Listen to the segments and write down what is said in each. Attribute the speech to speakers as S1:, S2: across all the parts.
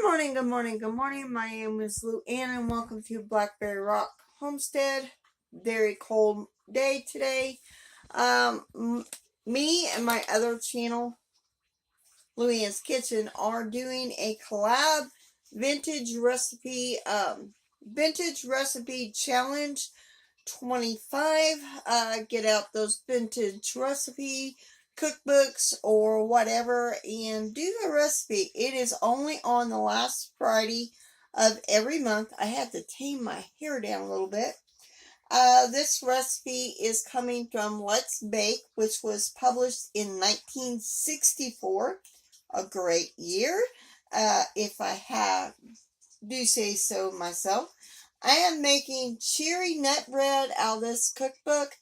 S1: Good morning. My name is Lou Ann and welcome to Blackberryrock Homestead. Very cold day today. Me and my other channel, Lou Ann's Kitchen, are doing a collab vintage recipe challenge 25. Get out those vintage recipe cookbooks or whatever and do the recipe. It is only on the last Friday of every month. I had to tame my hair down a little bit. This recipe is coming from Let's Bake, which was published in 1964. A great year, if I do say so myself. I am making cherry nut bread out of this cookbook.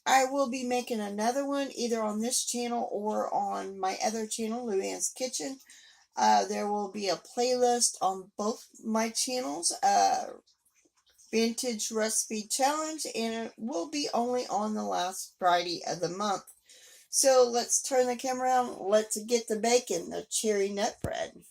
S1: I will be making another one either on this channel or on my other channel, Lou Ann's Kitchen. There will be a playlist on both my channels, Vintage Recipe Challenge, and it will be only on the last Friday of the month. So let's turn the camera around. Let's get the bacon, the cherry nut bread.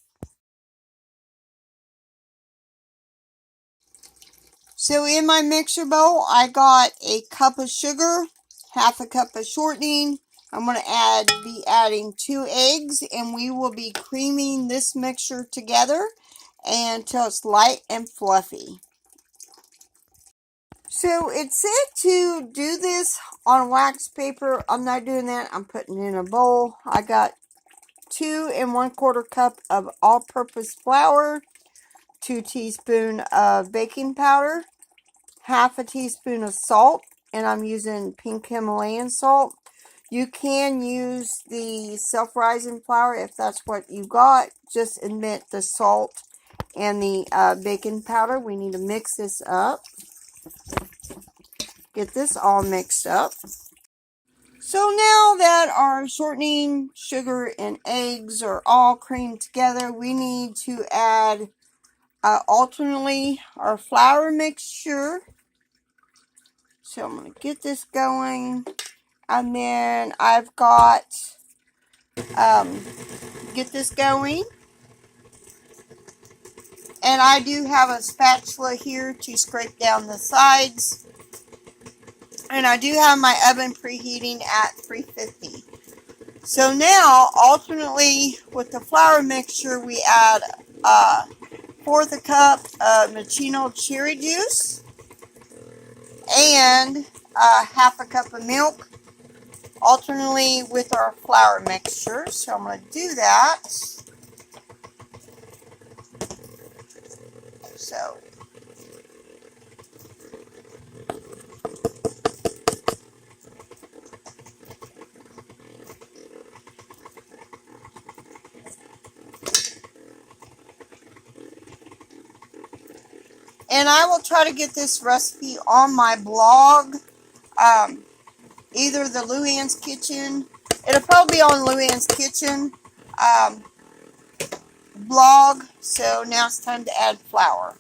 S1: So in my mixer bowl, I got a cup of sugar, half a cup of shortening. I'm going to be adding 2 eggs, and we will be creaming this mixture together until it's light and fluffy. So it's said to do this on wax paper. I'm not doing that. I'm putting it in a bowl. I got 2 1/4 cup of all-purpose flour, 2 teaspoons of baking powder, half a teaspoon of salt, and I'm using pink Himalayan salt. You can use the self-rising flour if that's what you got. Just omit the salt and the baking powder. We need to mix this up. Get this all mixed up. So now that our shortening, sugar, and eggs are all creamed together, we need to add alternately our flour mixture. So I'm going to get this going. And then I've got, get this going. And I do have a spatula here to scrape down the sides. And I do have my oven preheating at 350. So now, alternately with the flour mixture, we add 1/4 cup of machino cherry juice and half a cup of milk, alternately with our flour mixture. So I'm going to do that. So and I will try to get this recipe on my blog, either the Lou Ann's Kitchen. It'll probably be on Lou Ann's Kitchen blog. So now it's time to add flour.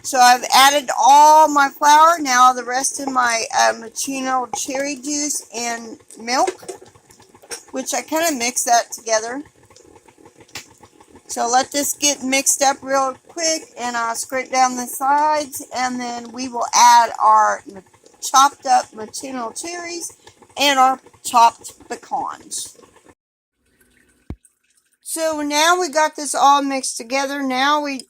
S1: So I've added all my flour. Now the rest of my machino cherry juice and milk, which I kind of mix that together. So let this get mixed up real quick, and I'll scrape down the sides, and then we will add our chopped up machino cherries and our chopped pecans. So now we got this all mixed together. Now we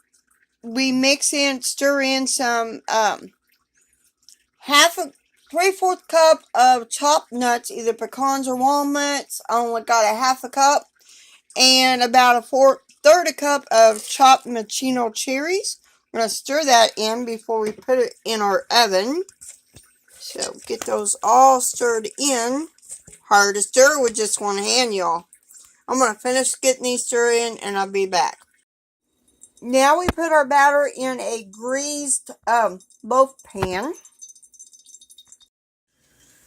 S1: mix in, stir in some 3/4 cup of chopped nuts, either pecans or walnuts. I only got a half a cup, and about a 1/3 cup of chopped machino cherries. We're going to stir that in before we put it in our oven. So get those all stirred in. Hard to stir with just one hand, y'all. I'm going to finish getting these stirred in, and I'll be back. Now we put our batter in a greased loaf pan.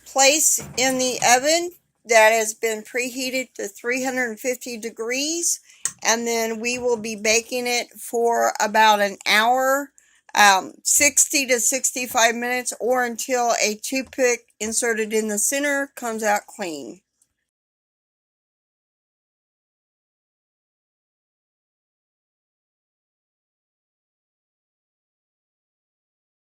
S1: Place in the oven that has been preheated to 350 degrees, and then we will be baking it for about an hour, 60 to 65 minutes, or until a toothpick inserted in the center comes out clean.